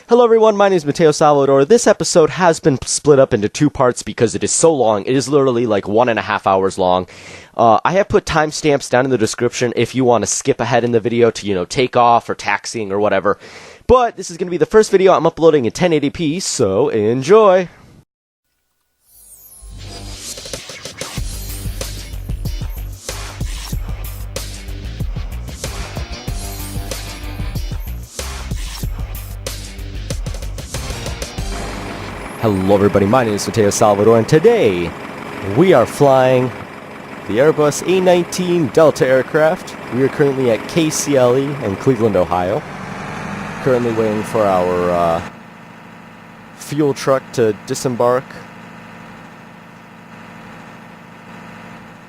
Hello everyone, my name is Mateo Salvador. This episode has been split up into two parts because it is so long. It is literally like 1.5 hours long. I have put timestamps down in the description if you want to skip ahead in the video to, take off or taxiing or whatever. But this is going to be the first video I'm uploading in 1080p, so enjoy! Hello everybody, my name is Mateo Salvador, and today we are flying the Airbus A319 Delta aircraft. We are currently at KCLE in Cleveland, Ohio. Currently waiting for our fuel truck to disembark.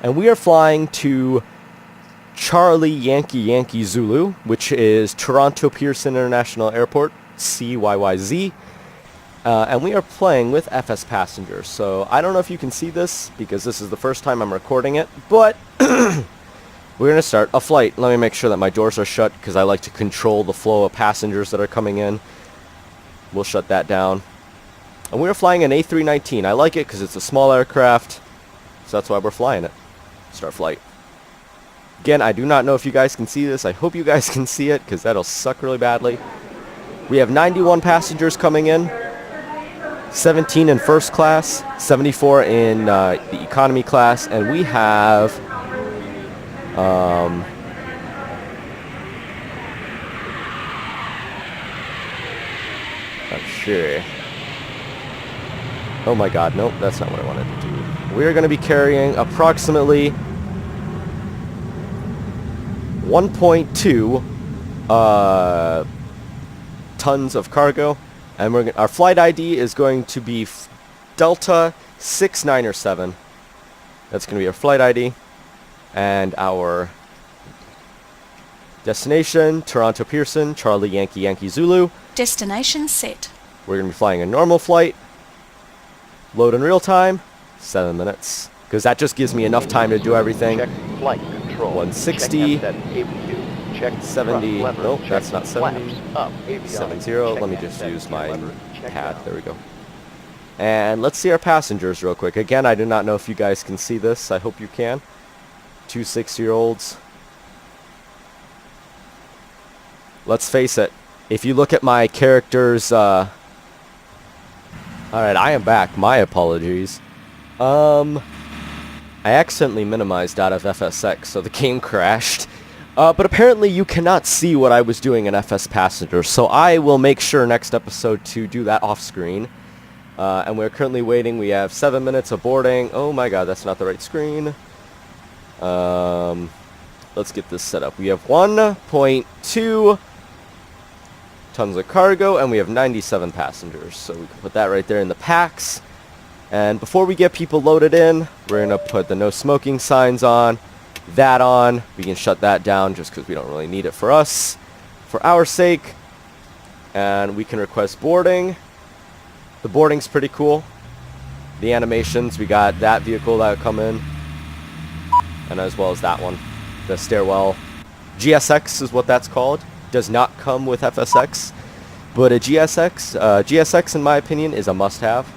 And we are flying to Charlie Yankee Zulu, which is Toronto Pearson International Airport, CYYZ. And we are playing with FS passengers, so I don't know if you can see this because this is the first time I'm recording it, but we're going to start a flight. Let me make sure that my doors are shut because I like to control the flow of passengers that are coming in. We'll shut that down. And we're flying an A319. I like it because it's a small aircraft, so that's why we're flying it. Start flight. Again, I do not know if you guys can see this. I hope you guys can see it because that'll suck really badly. We have 91 passengers coming in. 17 in first class, 74 in the economy class, and we have not sure. Oh my god, nope, that's not what I wanted to do. We are going to be carrying approximately 1.2 tons of cargo. And our flight ID is going to be Delta 697. That's going to be our flight ID. And our destination, Toronto Pearson, Charlie Yankee Zulu. Destination set. We're going to be flying a normal flight. Load in real time, 7 minutes. Because that just gives me enough time to do everything. Check flight control. 160. Check 70, lever, nope, check that's not 70, up, 70, let me just use my pad, there we go. And let's see our passengers real quick. Again, I do not know if you guys can see this, I hope you can. 2 6-year-olds. Let's face it, if you look at my characters, alright, I am back, my apologies. I accidentally minimized out of FSX, so the game crashed. But apparently you cannot see what I was doing in FS Passenger, so I will make sure next episode to do that off screen. And we're currently waiting. We have 7 minutes of boarding. Oh my god, that's not the right screen. Let's get this set up. We have 1.2 tons of cargo, and we have 97 passengers. So we can put that right there in the packs. And before we get people loaded in, we're going to put the no smoking signs on. That on. We can shut that down just because we don't really need it for us, for our sake. And we can request boarding. The boarding's pretty cool. The animations, we got that vehicle that would come in, and as well as that one, the stairwell. GSX is what that's called. Does not come with FSX, but a GSX in my opinion is a must-have.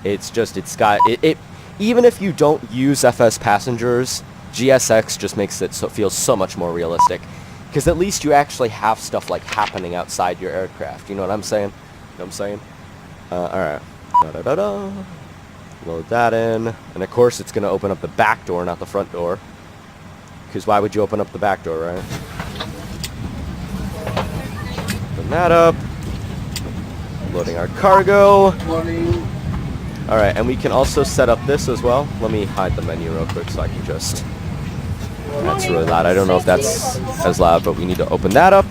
It's just, it's got it even if you don't use FS passengers, GSX just makes it so it feels so much more realistic, because at least you actually have stuff like happening outside your aircraft. You know what I'm saying? Alright. Load that in, and of course it's going to open up the back door, not the front door, because why would you open up the back door, right? Open that up. Loading our cargo. Alright, and we can also set up this as well. Let me hide the menu real quick so I can just... That's really loud. I don't know if that's as loud, but we need to open that up.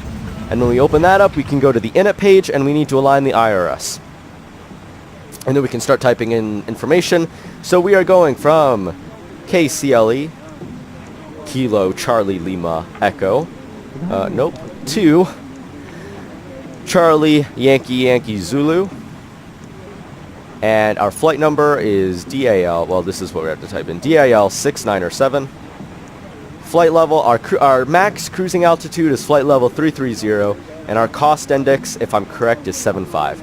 And when we open that up, we can go to the init page, and we need to align the IRS. And then we can start typing in information. So we are going from KCLE, Kilo Charlie Lima Echo, to Charlie Yankee Zulu. And our flight number is DAL, well, this is what we have to type in, DAL 697. Flight level, our max cruising altitude is flight level 330. And our cost index, if I'm correct, is 7.5.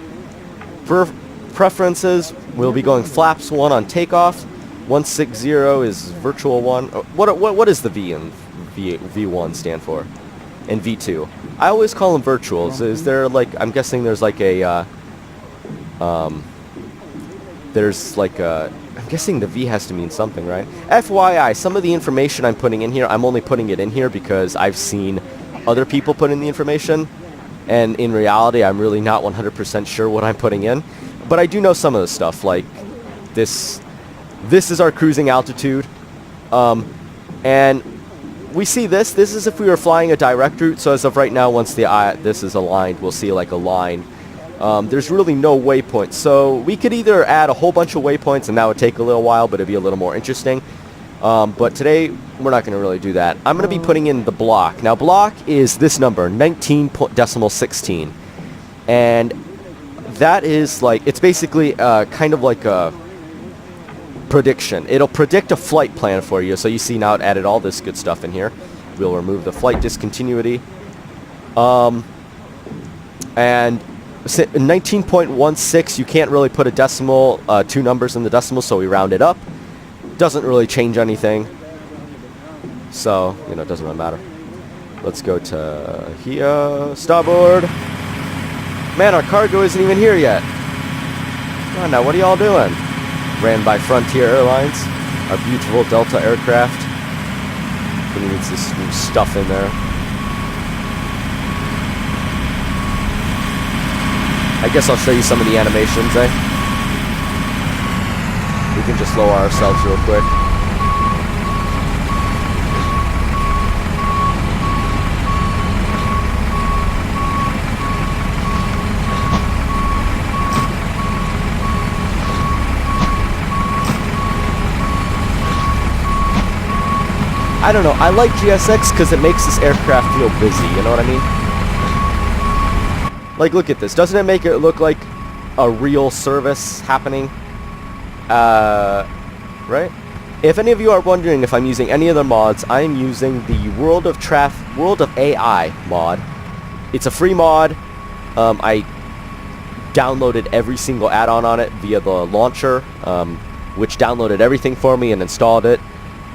For preferences, we'll be going flaps 1 on takeoff. 160 is virtual 1. What does the V in V1 stand for? And V2? I always call them virtuals. Is there like, I'm guessing there's like a, I'm guessing the V has to mean something, right? FYI, some of the information I'm putting in here, I'm only putting it in here because I've seen other people put in the information. And in reality, I'm really not 100% sure what I'm putting in. But I do know some of the stuff, like this is our cruising altitude. And we see this is if we were flying a direct route. So as of right now, once this is aligned, we'll see like a line. There's really no waypoints. So we could either add a whole bunch of waypoints, and that would take a little while, but it'd be a little more interesting. But today, we're not going to really do that. I'm going to be putting in the block. Now, block is this number, 19.16. And that is like, it's basically kind of like a prediction. It'll predict a flight plan for you. So you see now it added all this good stuff in here. We'll remove the flight discontinuity. And 19.16, you can't really put a decimal, 2 numbers in the decimal, so we round it up. Doesn't really change anything. So, you know, it doesn't really matter. Let's go to here, starboard. Man, our cargo isn't even here yet. Come on now, what are y'all doing? Ran by Frontier Airlines, our beautiful Delta aircraft. It needs this new stuff in there. I guess I'll show you some of the animations, eh? We can just lower ourselves real quick. I don't know, I like GSX because it makes this aircraft feel busy, you know what I mean? Like, look at this. Doesn't it make it look like a real service happening? Right? If any of you are wondering if I'm using any other mods, I am using the World of AI mod. It's a free mod. I downloaded every single add-on on it via the launcher, which downloaded everything for me and installed it.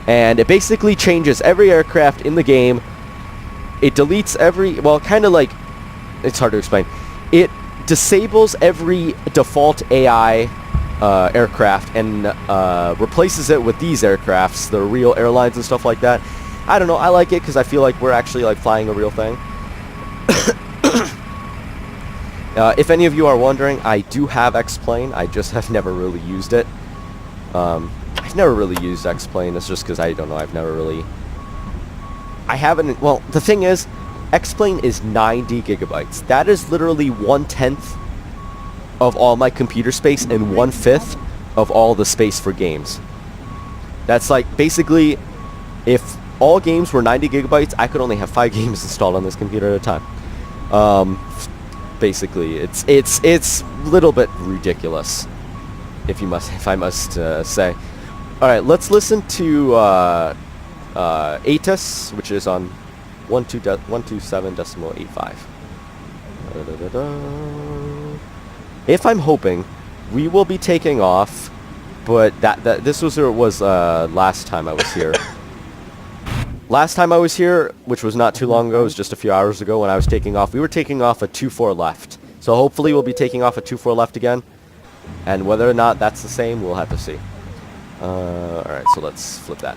And it basically changes every aircraft in the game. It deletes every, well, kind of like, it's hard to explain. It disables every default AI aircraft and replaces it with these aircrafts, the real airlines and stuff like that. I don't know, I like it because I feel like we're actually like flying a real thing. If any of you are wondering, I do have X-Plane. I just have never really used it. I've never really used X-Plane. It's just because I don't know, I haven't, well, the thing is, X-Plane is 90 gigabytes. That is literally 1/10 of all my computer space and 1/5 of all the space for games. That's like, basically, if all games were 90 gigabytes, I could only have 5 games installed on this computer at a time. Basically, it's a little bit ridiculous, if I must say. All right, let's listen to ATIS, which is on 127.85. If I'm hoping, we will be taking off, but this was last time I was here. Last time I was here, which was not too long ago, it was just a few hours ago when I was taking off, we were taking off a 24 left. So hopefully we'll be taking off a 24 left again. And whether or not that's the same, we'll have to see. Alright, so let's flip that.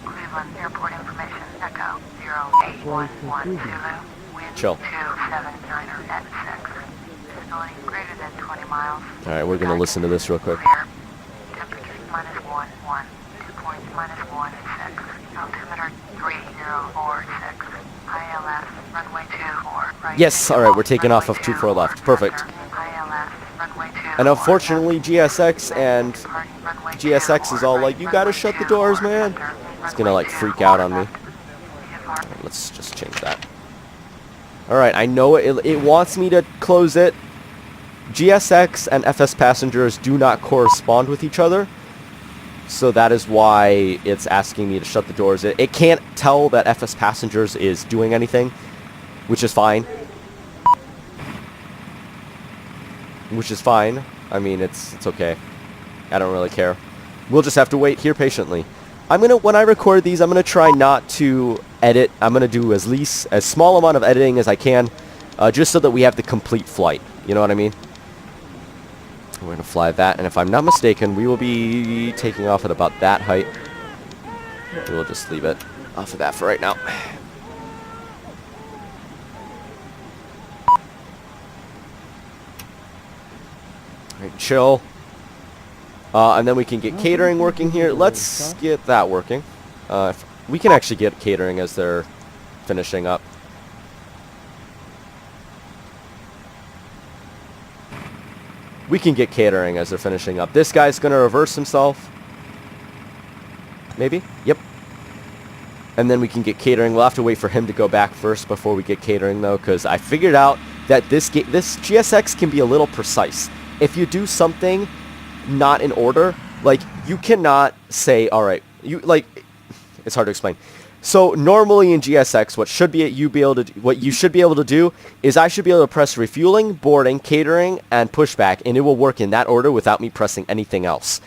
Cleveland Airport information, Echo 0811 Zulu, wind Chill. 279er at 6, visibility greater than 20 miles. Alright, we're going to listen to this real quick. Clear. Temperature -1, 2 points -1 is 6, altimeter 3046, ILS runway 24, right. Yes, alright, we're taking off of 24 left. Perfect. And unfortunately, GSX and GSX is all like, you gotta shut the doors, man. It's gonna like freak out on me. Let's just change that. Alright, I know it wants me to close it. GSX and FS passengers do not correspond with each other. So that is why it's asking me to shut the doors. It can't tell that FS passengers is doing anything. which is fine. Which is fine. I mean, it's okay. I don't really care. We'll just have to wait here patiently. When I record these, I'm gonna try not to edit. I'm gonna do as small amount of editing as I can, just so that we have the complete flight. You know what I mean? We're gonna fly that, and if I'm not mistaken, we will be taking off at about that height. We'll just leave it off of that for right now. Alright, chill. And then we can get catering working here. Let's get that working. If we can actually get catering as they're finishing up. We can get catering as they're finishing up. This guy's going to reverse himself. Maybe? Yep. And then we can get catering. We'll have to wait for him to go back first before we get catering, though, because I figured out that this GSX can be a little precise. If you do something not in order, like, you cannot say, all right, it's hard to explain. So normally in GSX, what you should be able to do is I should be able to press refueling, boarding, catering, and pushback, and it will work in that order without me pressing anything else.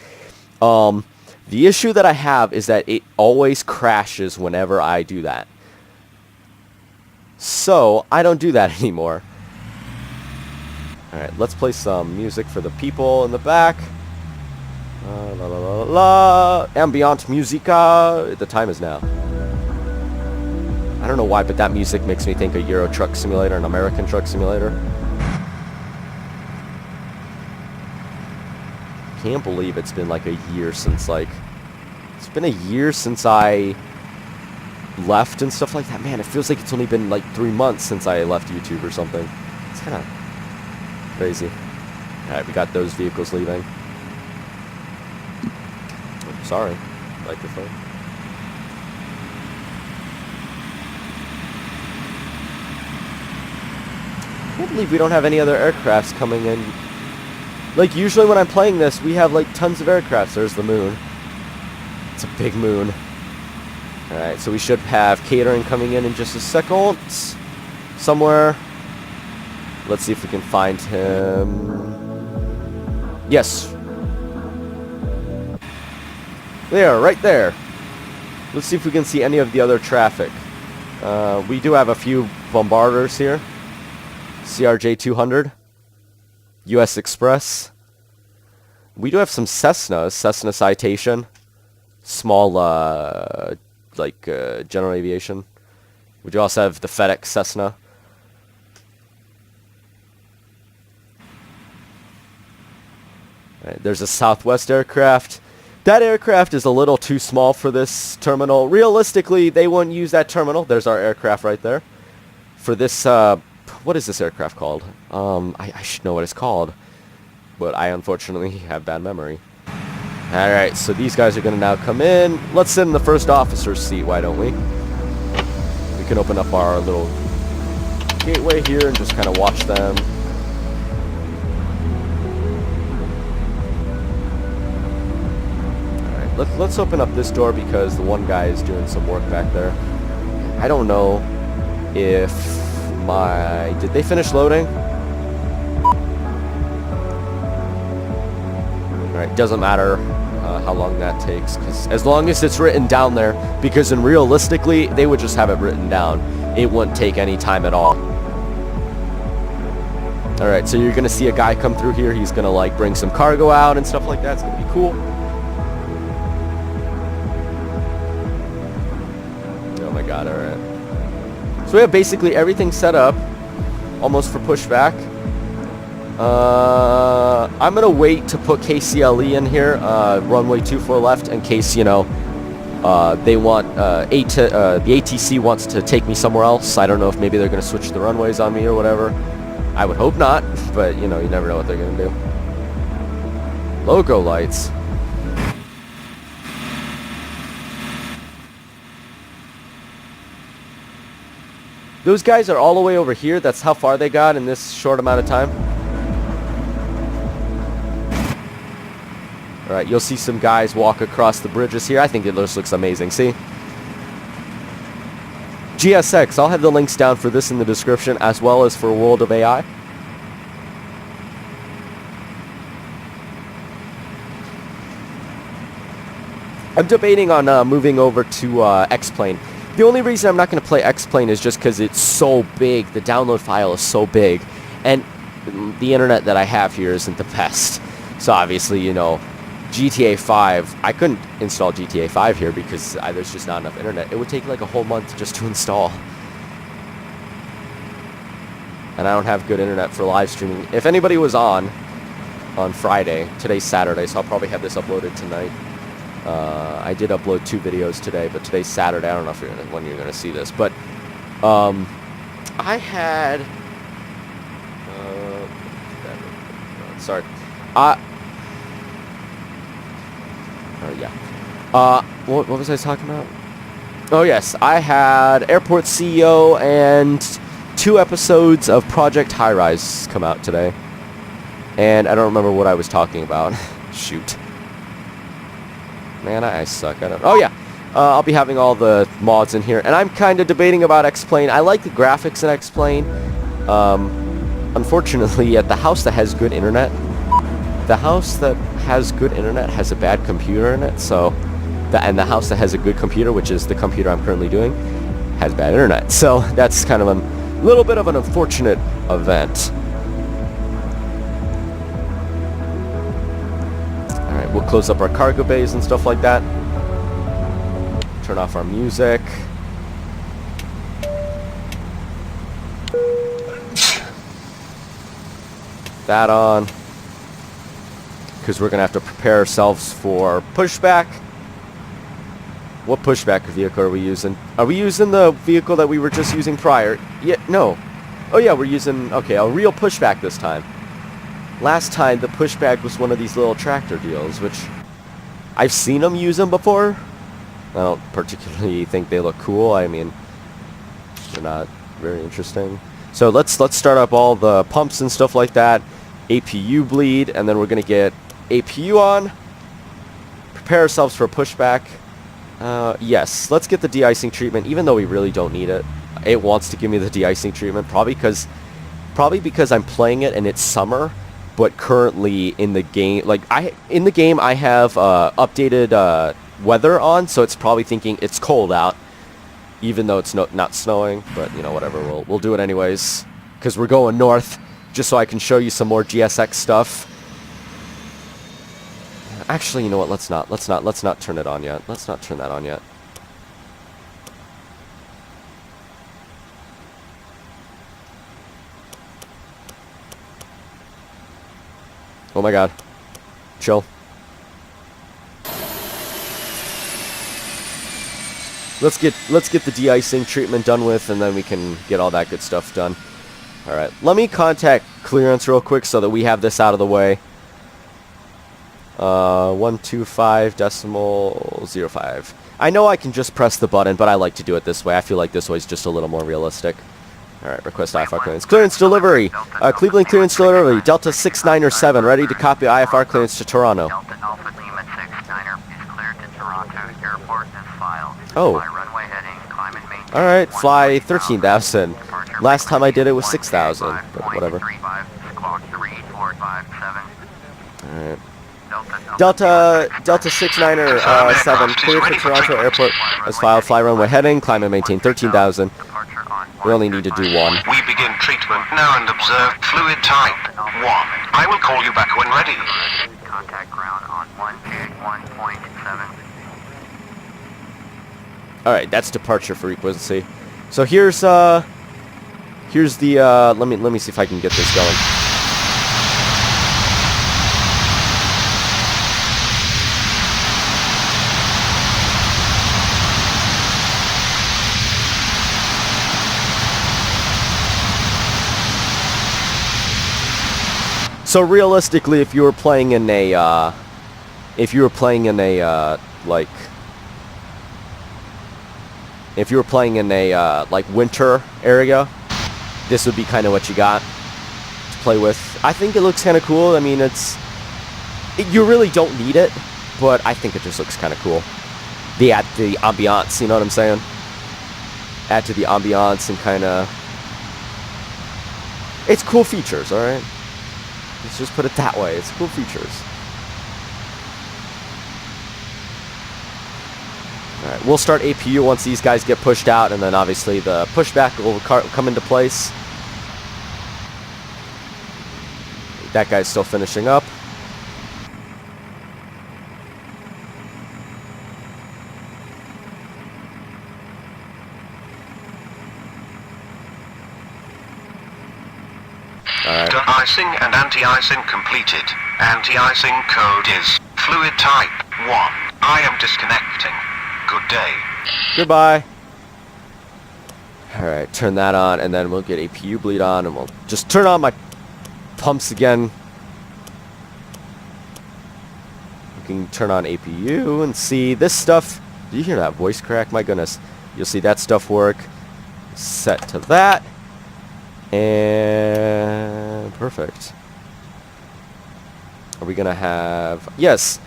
The issue that I have is that it always crashes whenever I do that. So I don't do that anymore. All right, let's play some music for the people in the back. La la la la. Ambient musica. The time is now. I don't know why, but that music makes me think of Euro Truck Simulator and American Truck Simulator. Can't believe it's been like a year since it's been a year since I left and stuff like that. Man, it feels like it's only been like 3 months since I left YouTube or something. It's kind of crazy. Alright, we got those vehicles leaving. Oh, sorry. Microphone. I can't believe we don't have any other aircrafts coming in. Like, usually when I'm playing this, we have, like, tons of aircrafts. There's the moon. It's a big moon. Alright, so we should have catering coming in just a second. Somewhere. Let's see if we can find him. Yes. There, right there. Let's see if we can see any of the other traffic. We do have a few bombarders here. CRJ 200. US Express. We do have some Cessnas. Cessna Citation. Small, general aviation. We do also have the FedEx Cessna. Right, there's a Southwest aircraft. That aircraft is a little too small for this terminal. Realistically, they wouldn't use that terminal. There's our aircraft right there. For this, what is this aircraft called? I should know what it's called. But I unfortunately have bad memory. Alright, so these guys are going to now come in. Let's sit in the first officer's seat, why don't we? We can open up our little gateway here and just kind of watch them. Alright, let's open up this door because the one guy is doing some work back there. I don't know if did they finish loading? Alright, doesn't matter how long that takes, because as long as it's written down there, because realistically, they would just have it written down. It wouldn't take any time at all. Alright, so you're going to see a guy come through here. He's going to, like, bring some cargo out and stuff like that. It's going to be cool. Oh my god, alright. So we have basically everything set up, almost for pushback. I'm going to wait to put KCLE in here, runway 24 left, in case, you know, they want, the ATC wants to take me somewhere else. I don't know if maybe they're going to switch the runways on me or whatever. I would hope not, but, you know, you never know what they're going to do. Logo lights. Those guys are all the way over here. That's how far they got in this short amount of time. Alright, you'll see some guys walk across the bridges here. I think it just looks amazing. See? GSX. I'll have the links down for this in the description, as well as for World of AI. I'm debating on moving over to X-Plane. The only reason I'm not going to play X-Plane is just because it's so big. The download file is so big. And the internet that I have here isn't the best. So obviously, you know, GTA 5, I couldn't install GTA 5 here because there's just not enough internet. It would take like a whole month just to install. And I don't have good internet for live streaming. If anybody was on Friday, today's Saturday, so I'll probably have this uploaded tonight. I did upload 2 videos today, but today's Saturday. I don't know if when you're gonna see this, but I had sorry. What was I talking about? Oh yes, I had Airport CEO and 2 episodes of Project High Rise come out today, and I don't remember what I was talking about. Shoot. Man, I suck. Oh yeah, I'll be having all the mods in here, and I'm kind of debating about X-Plane. I like the graphics in X-Plane. Unfortunately, at the house that has good internet, has a bad computer in it. So, and the house that has a good computer, which is the computer I'm currently doing, has bad internet. So that's kind of a little bit of an unfortunate event. We'll close up our cargo bays and stuff like that. Turn off our music. That on. Because we're going to have to prepare ourselves for pushback. What pushback vehicle are we using? Are we using the vehicle that we were just using prior? Yeah, no. Oh yeah, we're using, okay, a real pushback this time. Last time, the pushback was one of these little tractor deals, which I've seen them use them before. I don't particularly think they look cool. I mean, they're not very interesting. So let's start up all the pumps and stuff like that. APU bleed, and then we're going to get APU on. Prepare ourselves for a pushback. Yes, let's get the de-icing treatment, even though we really don't need it. It wants to give me the de-icing treatment, probably because I'm playing it and it's summer. But currently in the game, I have updated weather on, so it's probably thinking it's cold out, even though it's not snowing. But you know, whatever, we'll do it anyways, because we're going north, just so I can show you some more GSX stuff. Actually, you know what? Let's not turn it on yet. Let's not turn that on yet. Oh my god. Chill. Let's get the de-icing treatment done with, and then we can get all that good stuff done. Alright, let me contact clearance real quick so that we have this out of the way. 125.05. I know I can just press the button, but I like to do it this way. I feel like this way is just a little more realistic. Alright, request IFR clearance. Clearance delivery! Cleveland clearance delivery. Delta 69er7, ready to copy IFR clearance to Toronto. Delta Alpha Lima 69er is cleared to Toronto Airport as filed. Oh. Fly runway heading, climb and maintain. Alright, fly 13,000. Last time I did it was 6,000, but whatever. Alright. Delta 69er 7, cleared for Toronto Airport as filed. Fly runway heading, climb and maintain 13,000. We only need to do one. We begin treatment now and observe fluid type 1. I will call you back when ready. Contact ground on 181.7. Alright, that's departure frequency. So here's the let me see if I can get this going. So realistically, if you were playing in a winter area, this would be kind of what you got to play with. I think it looks kind of cool. I mean, you really don't need it, but I think it just looks kind of cool. The ambiance, you know what I'm saying? add to the ambiance and kind of... It's cool features, alright? Let's just put it that way. It's cool features. Alright, we'll start APU once these guys get pushed out, and then obviously the pushback will come into place. That guy's still finishing up. Icing and anti-icing completed. Anti-icing code is fluid type 1. I am disconnecting. Good day. Goodbye. Alright, turn that on, and then we'll get APU bleed on, and we'll just turn on my pumps again. We can turn on APU and see this stuff. Did you hear that voice crack? My goodness. You'll see that stuff work. Set to that. And perfect. Are we gonna have... Yes,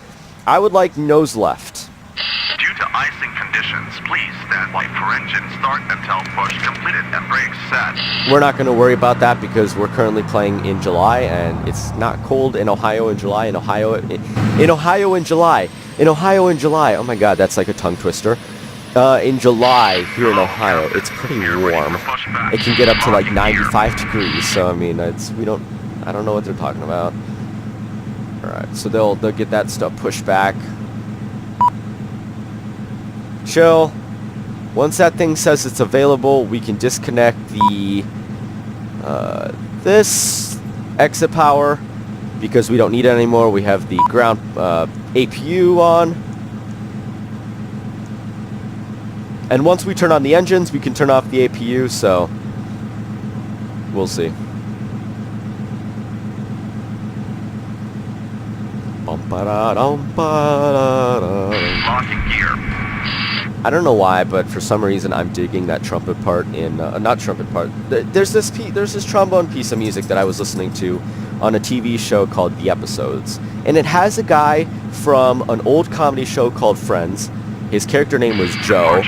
I would like nose left. Due to icing conditions, please stand by for engine start until push completed and brakes set. We're not gonna worry about that because we're currently playing in July, and it's not cold in Ohio in July. In Ohio in July. Oh my God, that's like a tongue twister. In July here in Ohio, it's pretty warm. It can get up to like 95 degrees. So I mean, I don't know what they're talking about. All right, so they'll get that stuff pushed back. Chill. Once that thing says it's available, we can disconnect the this exit power because we don't need it anymore. We have the ground APU on. And once we turn on the engines, we can turn off the APU, so we'll see. Locking gear. I don't know why, but for some reason I'm digging that trumpet part in, not trumpet part. There's this trombone piece of music that I was listening to on a TV show called The Episodes. And it has a guy from an old comedy show called Friends. His character name was Joe,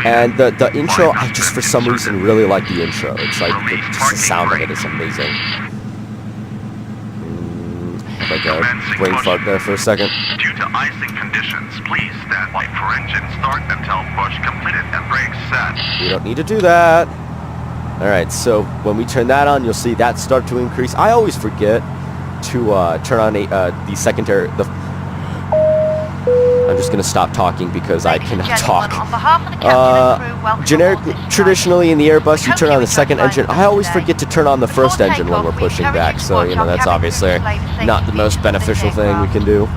and the intro, I just for some reason really like the intro. It's like, just the sound of it is amazing. I had like a brain fart there for a second. Due to icing conditions, please stand by for engine start until push completed and brakes set. We don't need to do that. Alright, so when we turn that on, you'll see that start to increase. I always forget to turn on the secondary... I'm just going to stop talking because I cannot talk. Traditionally in the Airbus, you turn on the second engine. I always forget to turn on the first engine when we're pushing back, so, you know, that's obviously not the most beneficial thing we can do.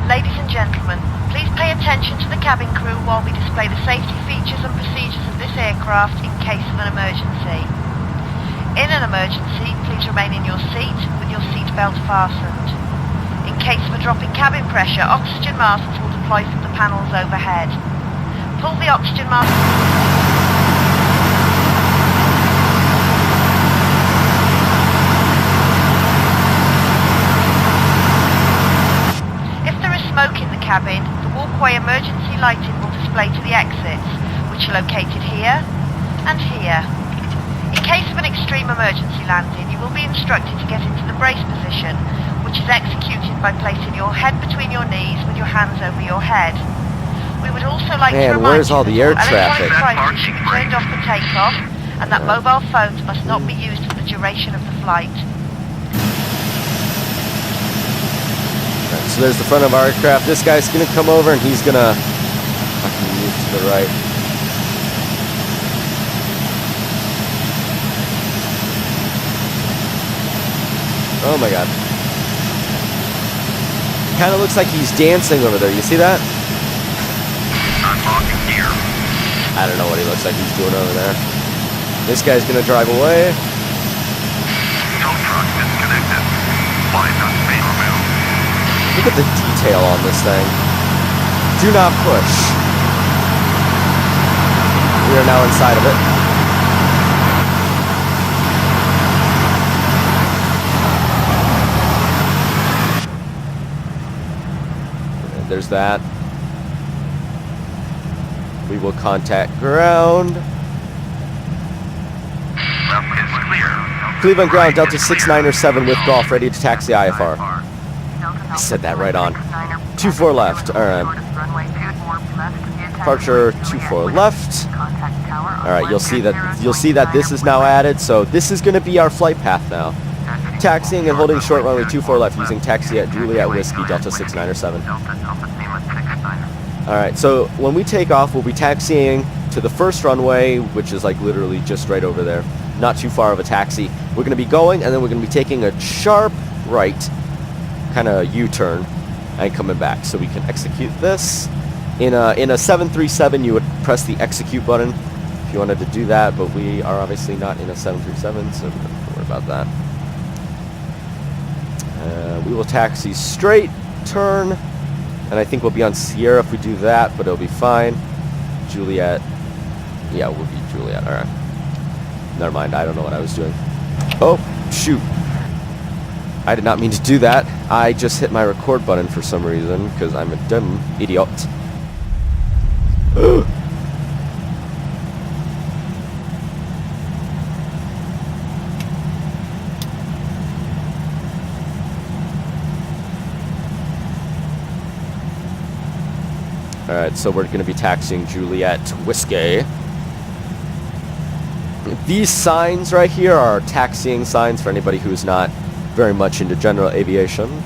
Ladies and gentlemen, please pay attention to the cabin crew while we display the safety features and procedures of this aircraft in case of an emergency. In an emergency, please remain in your seat with your seatbelt fastened. In case of a drop in cabin pressure, oxygen masks will deploy from the panels overhead. Pull the oxygen mask. If there is smoke in the cabin, the walkway emergency lighting will display to the exits, which are located here and here. In case of an extreme emergency landing, you will be instructed to get into the brace position, which is executed by placing your head between your knees with your hands over your head. We would also like to remind where's you all that the air all traffic? electronic devices should be turned off for takeoff, and that mobile phones must not be used for the duration of the flight. Right, so there's the front of our aircraft. This guy's going to come over and he's going to fucking move to the right. Oh my God. Kind of looks like he's dancing over there. You see that? Unlocking gear. I don't know what he looks like he's doing over there. This guy's gonna drive away. Tow truck disconnected. Flight main removed. Look at the detail on this thing. Do not push. We are now inside of it. There's that. We will contact ground. Left is clear. Cleveland ground, Delta 6907 with Golf, ready to taxi IFR. I said that right on. 24 left. Alright. Departure 24 left. Alright, you'll see that this is now added, so this is going to be our flight path now. Taxiing and holding short runway 24 left using taxi at Juliet Whiskey, Delta 6907. Alright, so when we take off, we'll be taxiing to the first runway, which is like literally just right over there. Not too far of a taxi. We're going to be going, and then we're going to be taking a sharp right, kind of U-turn, and coming back. So we can execute this. In a 737, you would press the execute button if you wanted to do that, but we are obviously not in a 737, so we don't have to worry about that. We will taxi straight, turn, and I think we'll be on Sierra if we do that, but it'll be fine. Juliet. Yeah, we'll be Juliet. Alright. Never mind, I don't know what I was doing. Oh, shoot. I did not mean to do that. I just hit my record button for some reason, because I'm a dumb idiot. Alright, so we're going to be taxiing Juliet Whiskey. These signs right here are taxiing signs for anybody who's not very much into general aviation.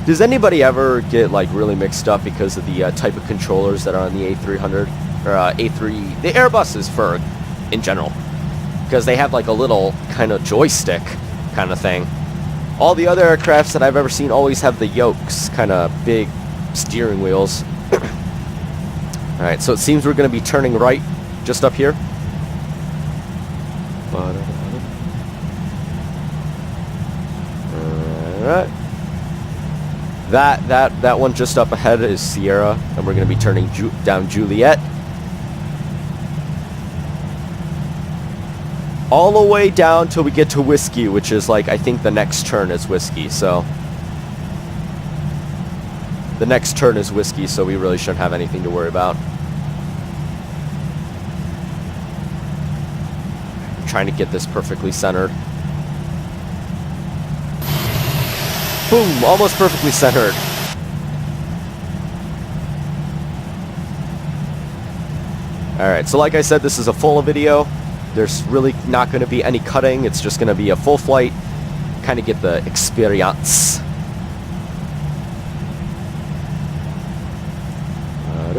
Does anybody ever get like really mixed up because of the type of controllers that are on the A300 or A3, the Airbuses for in general? Because they have like a little kind of joystick kind of thing. All the other aircrafts that I've ever seen always have the yokes, kind of big steering wheels. Alright, so it seems we're going to be turning right just up here. Alright. That one just up ahead is Sierra, and we're going to be turning down Juliet. All the way down till we get to Whiskey, which is like, I think the next turn is Whiskey, so. The next turn is Whiskey, so we really shouldn't have anything to worry about. I'm trying to get this perfectly centered. Boom! Almost perfectly centered. Alright, so like I said, this is a full video. There's really not going to be any cutting. It's just going to be a full flight. Kind of get the experience.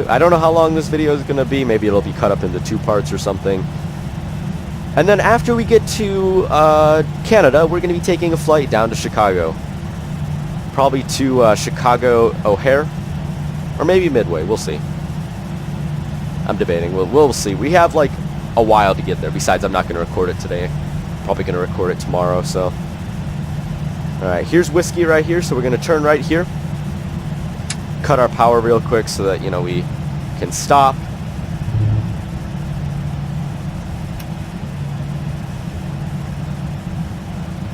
I don't know how long this video is going to be. Maybe it'll be cut up into 2 parts or something. And then after we get to Canada, we're going to be taking a flight down to Chicago. Probably to Chicago O'Hare. Or maybe Midway. We'll see. I'm debating. We'll see. We have like a while to get there. Besides, I'm not going to record it today. Probably going to record it tomorrow, so. Alright, here's Whiskey right here, so we're going to turn right here. Cut our power real quick so that, you know, we can stop.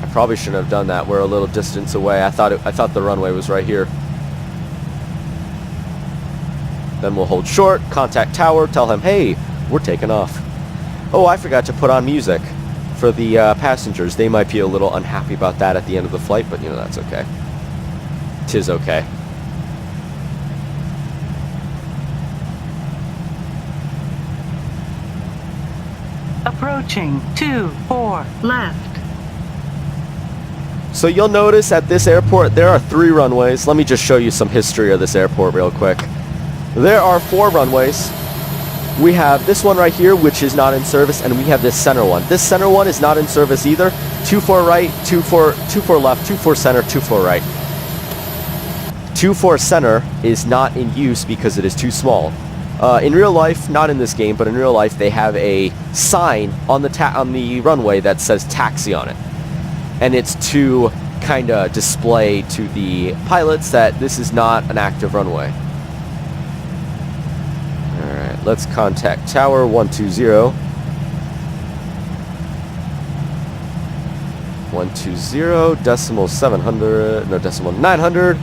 I probably shouldn't have done that. We're a little distance away. I thought the runway was right here. Then we'll hold short, contact tower, tell him, hey, we're taking off. Oh, I forgot to put on music for the passengers. They might be a little unhappy about that at the end of the flight, but, you know, that's okay. 'Tis okay. Approaching 24 left. So you'll notice at this airport, there are 3 runways. Let me just show you some history of this airport real quick. There are 4 runways. We have this one right here, which is not in service, and we have this center one. This center one is not in service either. 24 right, 24 left, 24 center, 24 right. 24 center is not in use because it is too small. In real life, not in this game, but in real life, they have a sign on the runway that says taxi on it. And it's to kind of display to the pilots that this is not an active runway. Alright, let's contact tower 120. 120 decimal 700, no, decimal 900.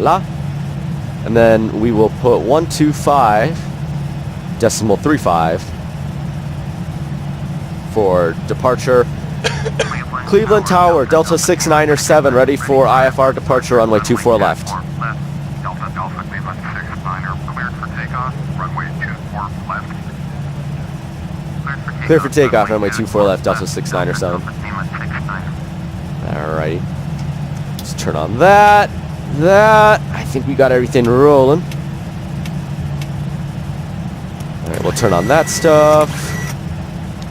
la. And then we will put 125.35 for departure. Cleveland Tower, Delta 697, ready for IFR departure, runway 24 left. Delta Cleveland 69er, cleared for takeoff, runway 24 left. Clear for takeoff, runway 24 left, Delta 697. Alrighty. Let's turn on that. I think we got everything rolling. Alright, we'll turn on that stuff.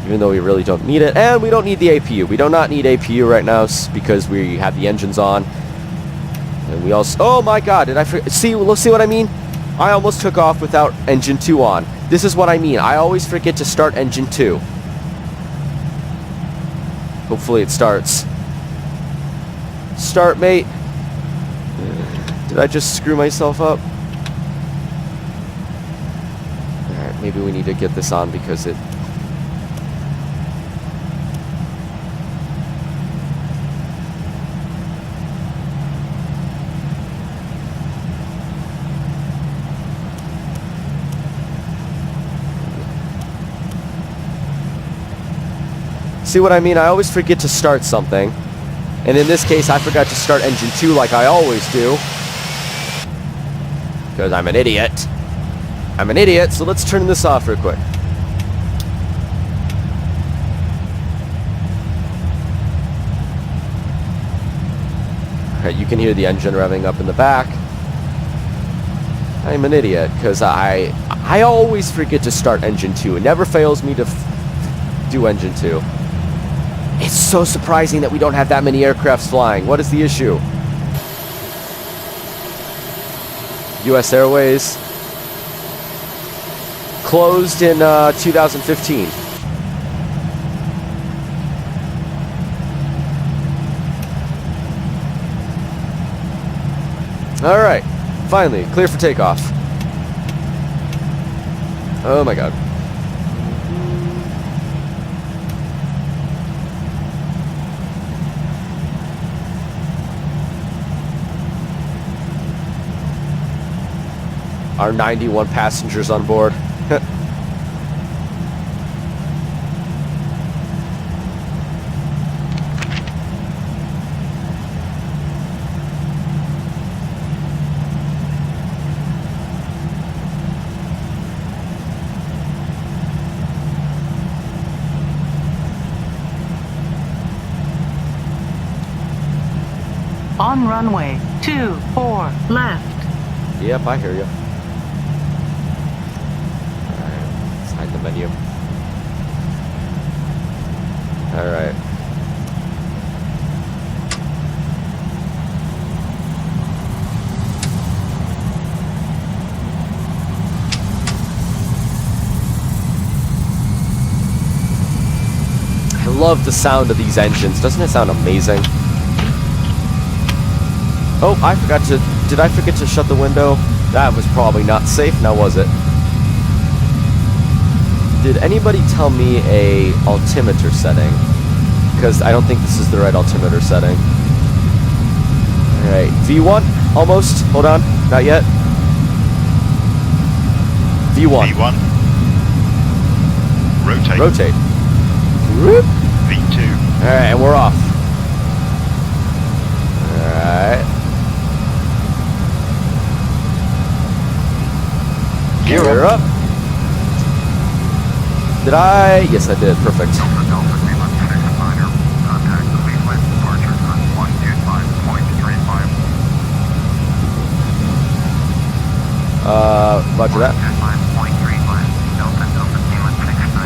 Even though we really don't need it. And we don't need the APU. We do not need APU right now because we have the engines on. And we also... Oh my god, did I forget? See what I mean? I almost took off without engine 2 on. This is what I mean. I always forget to start engine 2. Hopefully it starts. Start, mate. Did I just screw myself up? Alright, maybe we need to get this on because it... See what I mean? I always forget to start something. And in this case, I forgot to start engine 2 like I always do. Because I'm an idiot. I'm an idiot, so let's turn this off real quick. Okay, you can hear the engine revving up in the back. I'm an idiot, because I always forget to start engine 2. It never fails me to do engine 2. It's so surprising that we don't have that many aircrafts flying. What is the issue? US Airways closed in 2015. All right, finally clear for takeoff. Oh my god. Our 91 passengers on board. On runway 24 left. Yep, I hear you. The menu. All right. I love the sound of these engines. Doesn't it sound amazing? Oh, I forgot to... Did I forget to shut the window? That was probably not safe, now was it? Did anybody tell me a altimeter setting? Because I don't think this is the right altimeter setting. Alright, V1, almost. Hold on, not yet. V1. V1. Rotate. Rotate. Whoop. V2. Alright, and we're off. Alright. Gear up. Did I? Yes, I did. Perfect. Delta Cleveland 69er, contact Cleveland, departure on 125.35. Roger that. 125.35, Delta Cleveland 69er.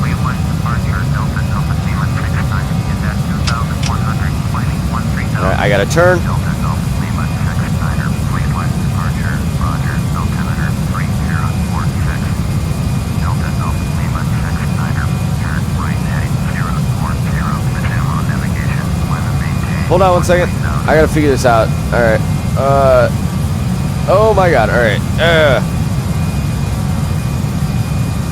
Cleveland, departure, Delta Cleveland 69er, get that 2,120, 13,000. Alright, I gotta turn. Delta Cleveland 69er, Cleveland, departure, Roger, altimeter 3046. Delta Cleveland 69er, turn right heading 040, Mateo navigation, climb and maintain. Hold on one second. I gotta figure this out. Alright. Oh my god. Alright.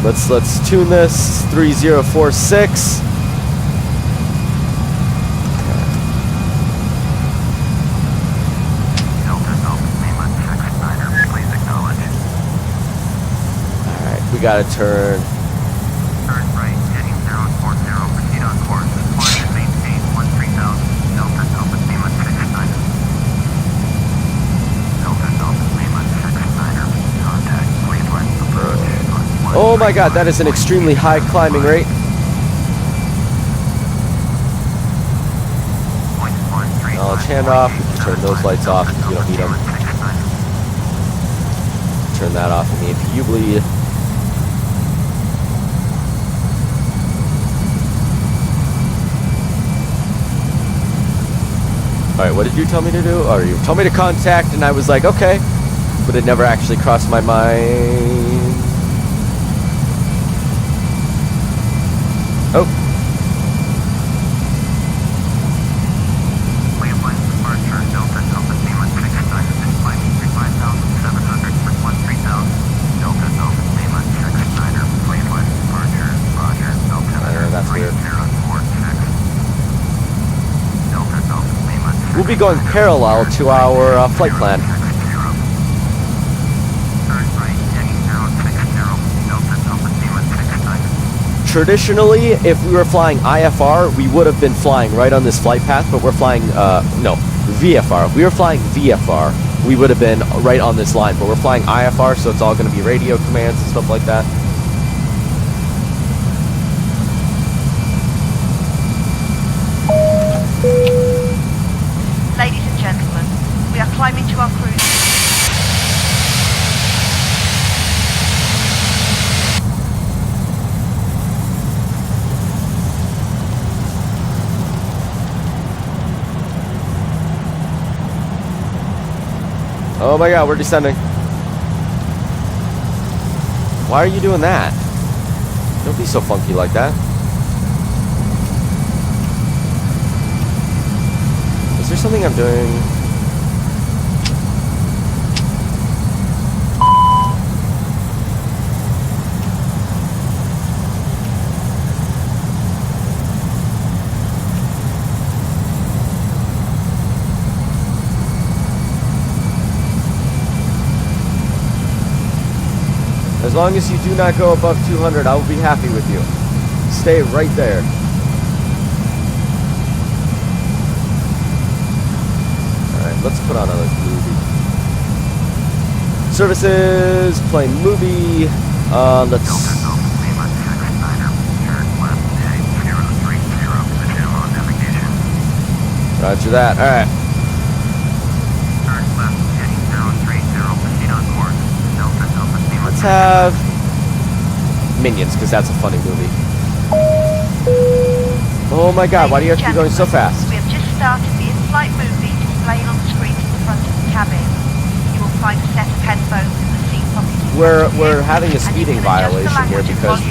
Let's tune this. 3046. gotta turn. Turn right, heading 040, proceed on course. Climb and maintain 13,000. Delta Alpha Lima 69. Delta Alpha Lima 69er. Contact Cleveland approach. Oh my god, that is an extremely high climbing rate. Knowledge handoff. We can turn those lights off if you don't need them. Turn that off in the APU bleed. Alright, what did you tell me to do? Or you told me to contact, and I was like, okay. But it never actually crossed my mind. Oh. Cleveland departure, Delta Alpha Lima 69. This climbing 35,700 for 13,000. Delta Alpha Lima 69er. Cleveland departure, Roger. Altimeter That's weird. 3046. Delta Alpha Lima. We'll be going parallel to our flight plan. Traditionally, if we were flying IFR, we would have been flying right on this flight path, but we're flying, no, VFR. If we were flying VFR, we would have been right on this line, but we're flying IFR, so it's all going to be radio commands and stuff like that. Ladies and gentlemen, we are climbing to our cruise. Oh my god, we're descending. Why are you doing that? Don't be so funky like that. Is there something I'm doing? As long as you do not go above 200, I will be happy with you. Stay right there. Alright, let's put on a movie. Services, plane movie. Let's... Roger that, alright. Let's have Minions, because that's a funny movie. Oh my god, why do you have to be going so fast? We have just started the in-flight movie displayed on the screen in the front of the cabin. You will find a set of headphones in the seat pocket. We're having a speeding violation here because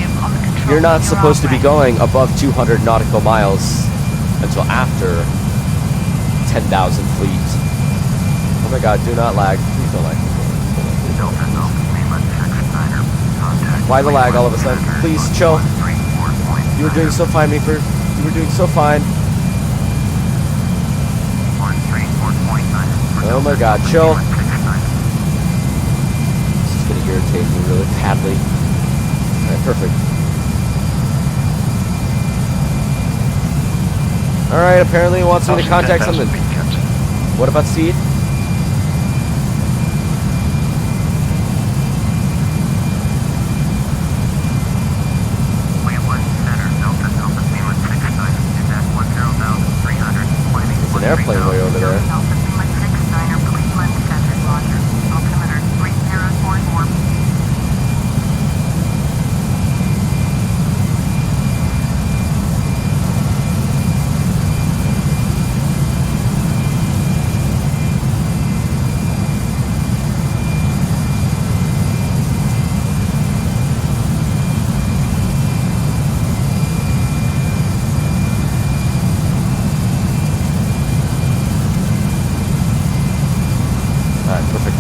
you're not supposed to be going above 200 nautical miles until after 10,000 fleet. Oh my god, do not lag. Please don't lag. Why the lag all of a sudden? Please, chill. You were doing so fine, Meeper. You were doing so fine. Oh my god, chill. This is going to irritate me really badly. Alright, perfect. Alright, apparently it wants me to contact something. What about Seed? An airplane way over there.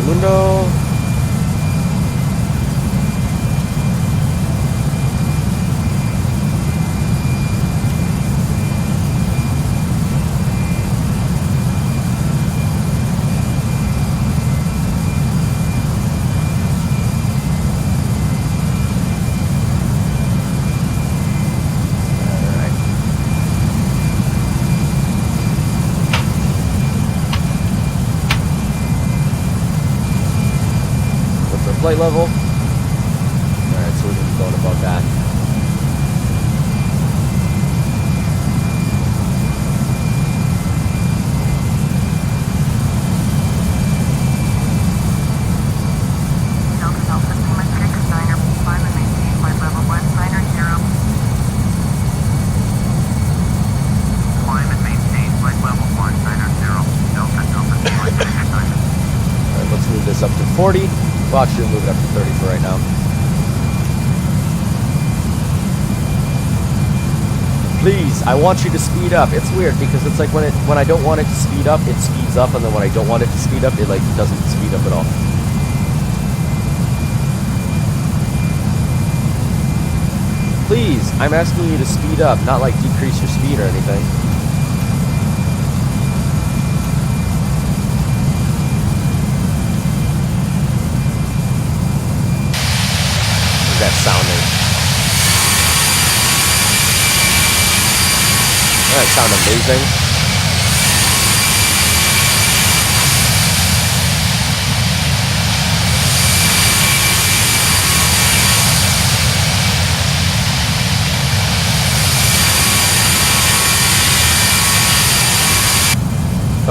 Mundo. flight level. Alright, so we're going to be going above that. Delta Delta Lima 69er, climb and maintain flight level 190. Climb and maintain flight level 190. Delta Delta Lima 69er. Alright, let's move this up to 40. Well, actually, move it up to 30 for right now. Please, I want you to speed up. It's weird because it's like when I don't want it to speed up, it speeds up, and then when I don't want it to speed up, it like doesn't speed up at all. Please, I'm asking you to speed up, not like decrease your speed or anything. How's that sounding? That sound amazing.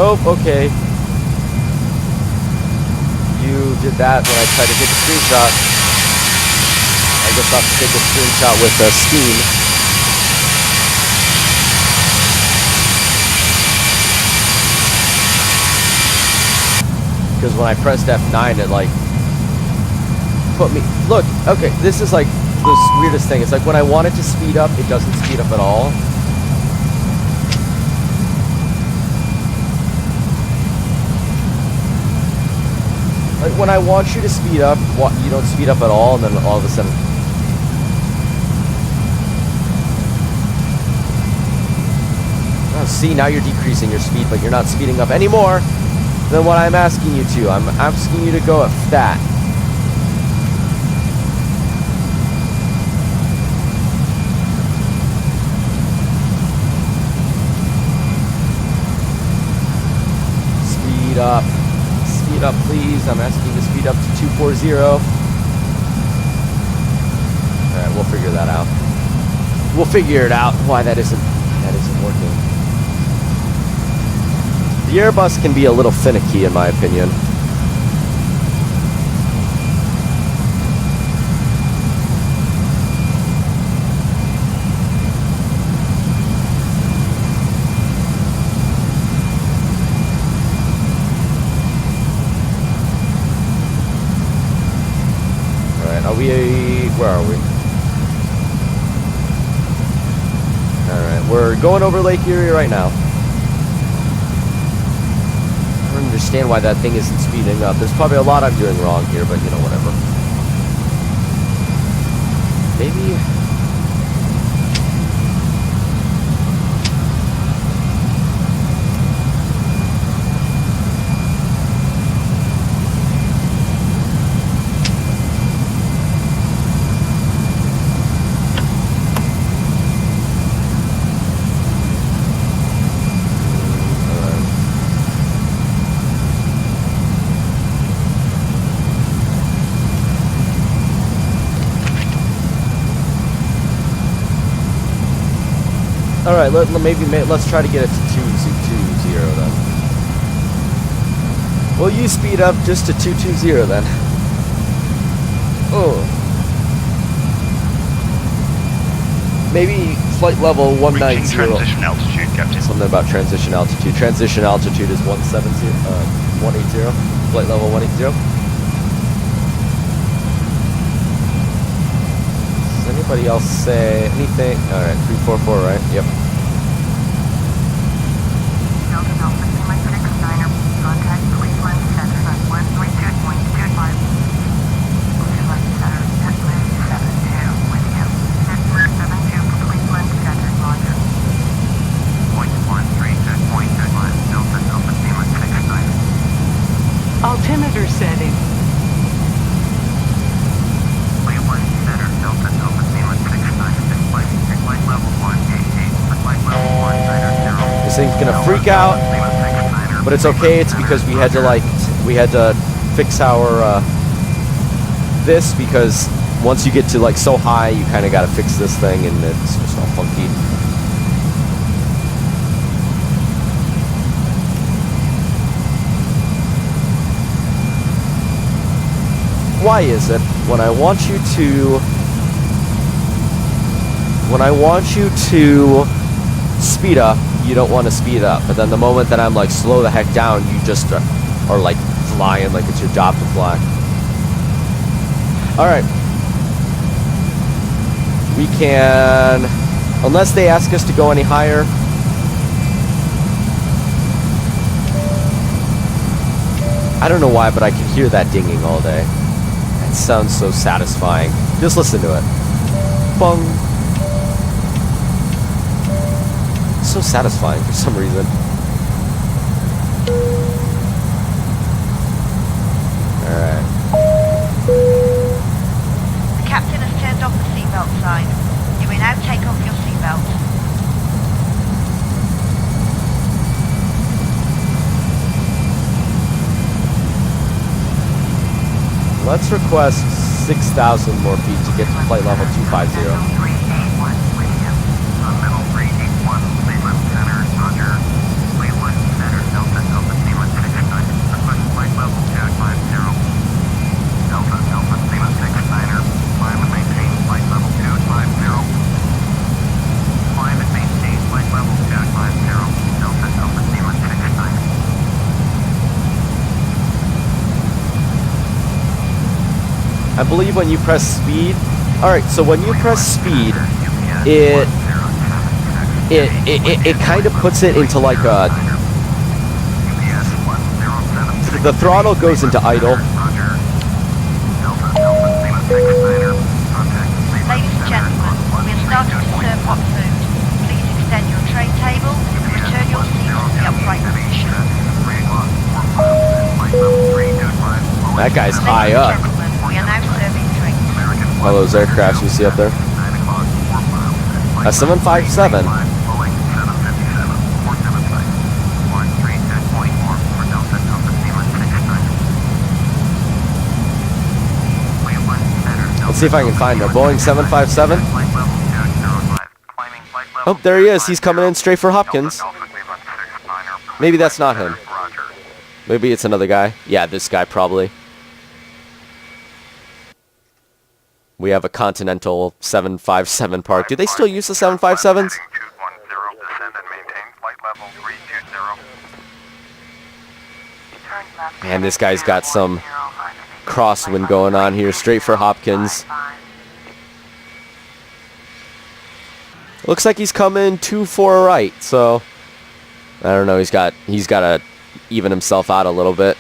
Oh, okay. You did that when I tried to take a screenshot. I guess I'll have to take a screenshot with Steam. Because when I pressed F9, it like put me. Look, okay, this is like the weirdest thing. It's like when I want it to speed up, it doesn't speed up at all. Like when I want you to speed up, you don't speed up at all, and then all of a sudden. Oh, see, now you're decreasing your speed, but you're not speeding up anymore. Than what I'm asking you to. I'm asking you to go at that. Speed up. Speed up, please. I'm asking you to speed up to 240. Alright, we'll figure that out. We'll figure it out why that isn't working. The Airbus can be a little finicky, in my opinion. Alright, where are we? Alright, we're going over Lake Erie right now. I don't understand why that thing isn't speeding up. There's probably a lot I'm doing wrong here, but you know, whatever. Maybe... Alright, let's try to get it to 220 then. Well, you speed up just to 220 then. Oh. Maybe flight level 190. Transition altitude, Captain. Something about transition altitude. Transition altitude is 180. Flight level 180. Does anybody else say anything? Alright, 344, right? Yep. Delta Delta Lima 69er, contact Cleveland Center at 132.25. Cleveland Center at 72 with you. 72 for Cleveland Center, roger. 0.13 Delta Delta Lima 69er. Altimeter setting. Cleveland Center Delta Delta Lima 69er. Flight level 188. Flight level 190. This thing's gonna freak out, but it's okay. It's because we had to fix our this because once you get to like so high, you kind of got to fix this thing, and it's just all funky. Why is it when I want you to speed up, you don't want to speed up, but then the moment that I'm like slow the heck down, you just are like flying like it's your job to fly. All right, we can, unless they ask us to go any higher. I don't know why, but I can hear that dinging all day. It sounds so satisfying. Just listen to it. Bung. It's so satisfying for some reason. Alright. The captain has turned off the seatbelt sign. You may now take off your seatbelt. Let's request 6,000 more feet to get to flight level 250. Middle 381, Cleveland Center, Roger. Cleveland Center, Delta, Delta, Cleveland 69. Request flight level 250. Delta, Delta, Cleveland 69er. Climb and maintain flight level 250. Climb and maintain flight level 250. Delta, Delta, Cleveland 69. I believe when you press speed, alright, so when you press speed, it kind of puts it into like a, the throttle goes into idle. Ladies and gentlemen, we are starting to serve hot food. Please extend your tray table and return your seat to the upright position. That guy's high up. Ladies and gentlemen, we are now serving drinks. All those aircrafts you see up there. A 757. Let's see if I can find a Boeing 757. Oh, there he is. He's coming in straight for Hopkins. Maybe that's not him. Maybe it's another guy. Yeah, this guy probably. We have a Continental 757 parked. Do they still use the 757s? Man, this guy's got some crosswind going on here, straight for Hopkins. Looks like he's coming 2-4 right, so I don't know. He's got to even himself out a little bit.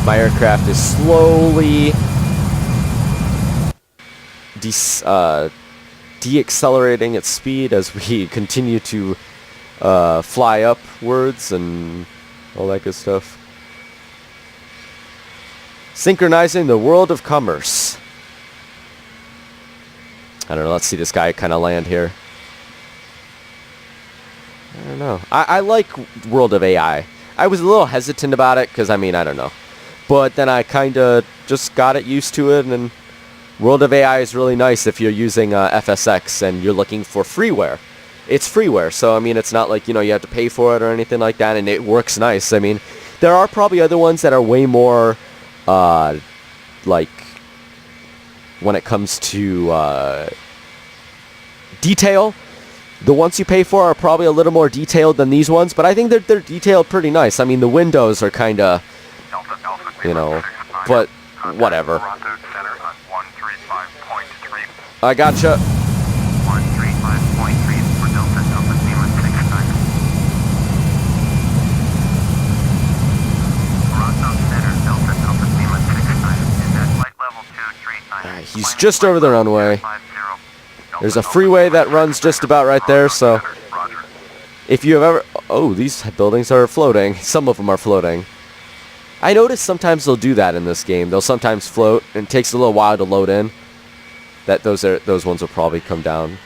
My aircraft is slowly deaccelerating its speed as we continue to fly upwards and all that good stuff. Synchronizing the world of commerce. I don't know, let's see this guy kind of land here. I don't know. I like World of AI. I was a little hesitant about it because, I mean, I don't know. But then I kind of just got it used to it, and World of AI is really nice if you're using FSX and you're looking for freeware. It's freeware, so I mean, it's not like, you know, you have to pay for it or anything like that, and it works nice. I mean, there are probably other ones that are way more, like, when it comes to detail. The ones you pay for are probably a little more detailed than these ones, but I think they're detailed pretty nice. I mean, the windows are kind of, you know, but whatever. I gotcha. Alright, he's just over the runway. There's a freeway that runs just about right there, so if you have ever... Oh, these buildings are floating. Some of them are floating. I notice sometimes they'll do that in this game. They'll sometimes float, and it takes a little while to load in. those ones will probably come down.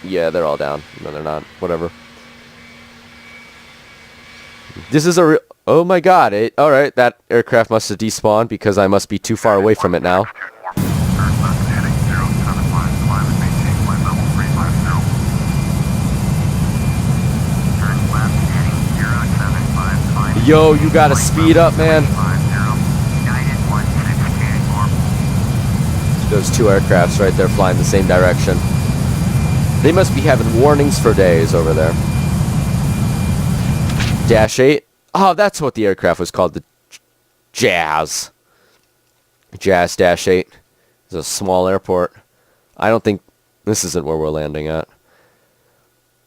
Yeah, they're all down. No, they're not. Whatever. This is a oh my god. All right, that aircraft must have despawned because I must be too far away from it now. Yo, you gotta speed up, man. Those two aircrafts right there flying the same direction. They must be having warnings for days over there. Dash 8. Oh, that's what the aircraft was called. The Jazz. Jazz Dash 8. It's a small airport. I don't think... This isn't where we're landing at.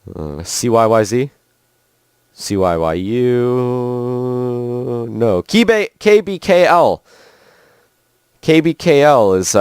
CYYZ? CYYU... No. KBKL. KBKL is,